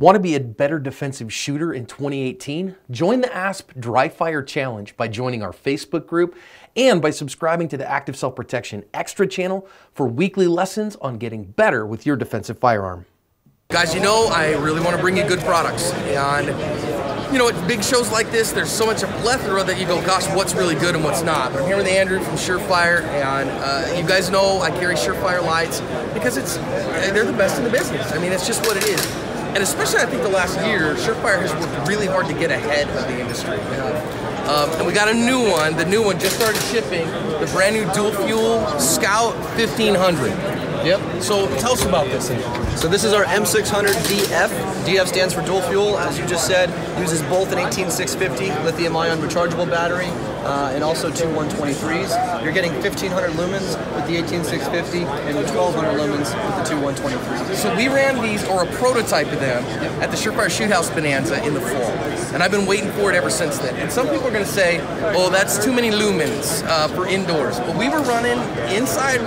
Want to be a better defensive shooter in 2018? Join the ASP Dry Fire Challenge by joining our Facebook group and by subscribing to the Active Self-Protection Extra channel for weekly lessons on getting better with your defensive firearm. Guys, you know, I really want to bring you good products. And, you know, at big shows like this, there's so much a plethora that you go, gosh, what's really good and what's not. But I'm here with Andrew from Surefire, and you guys know I carry Surefire lights because they're the best in the business. I mean, it's just what it is. And especially, I think the last year, Surefire has worked really hard to get ahead of the industry. And we got a new one. The new one just started shipping. The brand new dual fuel Scout 1500. Yep. So tell us about this thing. So this is our M600DF. DF stands for dual fuel, as you just said. Uses both an 18650 lithium-ion rechargeable battery and also two 123s. You're getting 1500 lumens with the 18650 and 1200 lumens with the two 123s. So we ran these, or a prototype of them, at the Surefire Shoot House Bonanza in the fall. And I've been waiting for it ever since then. And some people are going to say, oh, that's too many lumens for indoors. But we were running inside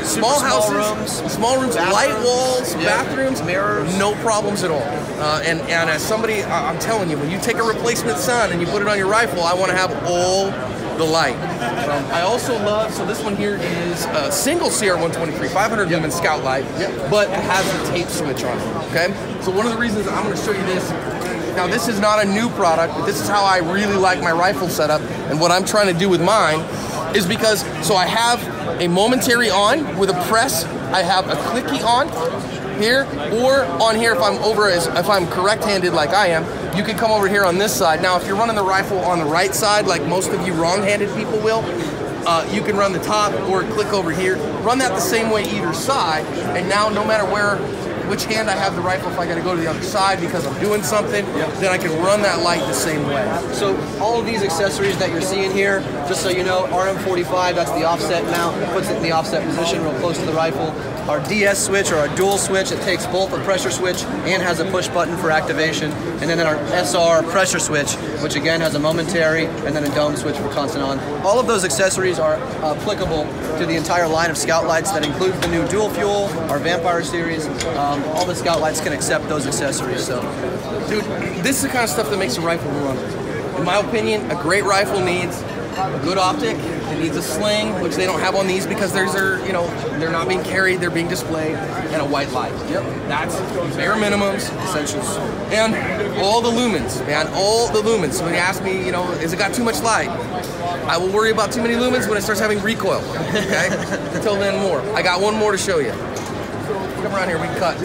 small houses, small rooms, light walls, bathrooms, mirrors, no problems at all. And as somebody, I'm telling you, when you take a replacement sun and you put it on your rifle, I want to have all the light. I also love, so this one here is a single CR123, 500 lumen Scout light, but it has a tape switch on it, okay? So one of the reasons I'm going to show you this, now this is not a new product, but this is how I really like my rifle setup, and what I'm trying to do with mine is because, so I have a momentary on with a press, I have a clicky on here, or on here if I'm correct-handed like I am, you can come over here on this side. Now if you're running the rifle on the right side, like most of you wrong-handed people will, you can run the top or click over here, run that the same way either side, and now no matter which hand I have the rifle, if I gotta go to the other side because I'm doing something, then I can run that light the same way. So all of these accessories that you're seeing here, just so you know, RM45, that's the offset mount, puts it in the offset position real close to the rifle. Our DS switch, or our dual switch, it takes both a pressure switch and has a push button for activation. And then our SR pressure switch, which again has a momentary and then a dome switch for constant on. All of those accessories are applicable to the entire line of Scout lights. That includes the new dual fuel, our Vampire series. All the Scout lights can accept those accessories. So, dude, this is the kind of stuff that makes a rifle run. In my opinion, a great rifle needs a good optic. It needs a sling, which they don't have on these because they're not being carried, they're being displayed, and a white light. Yep. That's bare minimums, essentials. And all the lumens, man, all the lumens. So when you ask me, you know, has it got too much light? I will worry about too many lumens when it starts having recoil, okay? Until then, more. I got one more to show you. Come around here, we can cut.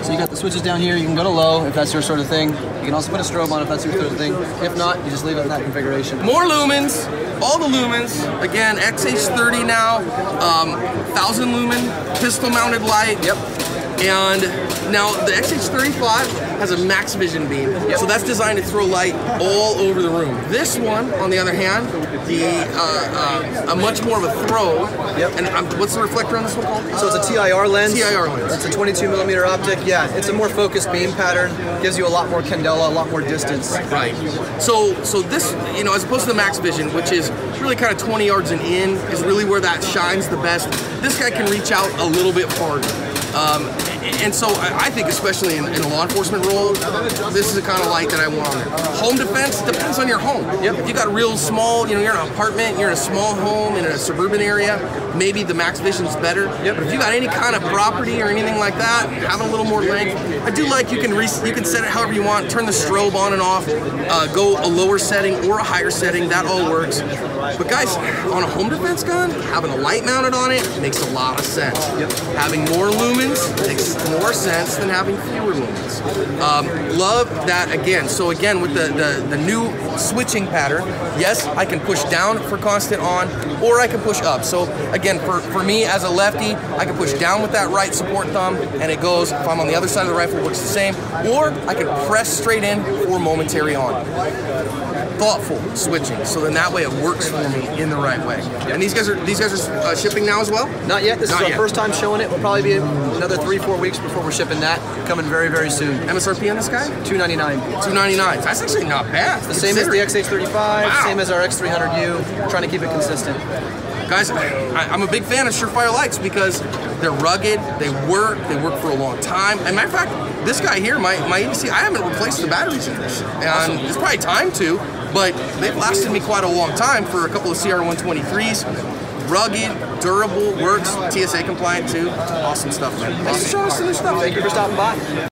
So you got the switches down here, you can go to low if that's your sort of thing. You can also put a strobe on if that's your sort of thing. If not, you just leave it in that configuration. More lumens, all the lumens. Again, XH30 now, 1000 lumen, pistol mounted light. Yep. And now the XH35 has a max vision beam, so that's designed to throw light all over the room. This one, on the other hand, a much more of a throw. Yep. And what's the reflector on this one called? So it's a TIR lens. TIR lens. That's a 22mm optic. Yeah, it's a more focused beam pattern. Gives you a lot more candela, a lot more distance. Right. So this, you know, as opposed to the max vision, which is really kind of 20 yards and in, is really where that shines the best. This guy can reach out a little bit farther. And so I think, especially in a law enforcement role, this is the kind of light that I want on there. Home defense depends on your home. Yep. If you got a real small, you know, you're in an apartment, you're in a small home in a suburban area, maybe the max vision's better. Yep. But if you got any kind of property or anything like that, having a little more length, I do like you can set it however you want, turn the strobe on and off, go a lower setting or a higher setting, that all works. But guys, on a home defense gun, having a light mounted on it makes a lot of sense. Yep. Having more lumens makes more sense than having fewer lumens. Love that again. So again, with the new switching pattern, yes, I can push down for constant on, or I can push up. So again, for me as a lefty, I can push down with that right support thumb, and it goes, if I'm on the other side of the rifle, it works the same, or I can press straight in for momentary on. Thoughtful switching, so then that way it works for me in the right way. And these guys are shipping now as well? Not yet. This is our first time showing it. We'll probably be another 3-4 weeks before we're shipping that. Coming very, very soon. MSRP on this guy? $299. $299. That's actually not bad. It's the same as the XH35, same as our X300U. Trying to keep it consistent. Guys, I'm a big fan of Surefire lights because they're rugged, they work for a long time. As a matter of fact, this guy here, my EDC, I haven't replaced the batteries in this. And it's probably time to, but they've lasted me quite a long time for a couple of CR123s. Rugged, durable, works, TSA compliant too. Awesome stuff, man. Thanks for showing us some new stuff. Thank you for stopping by.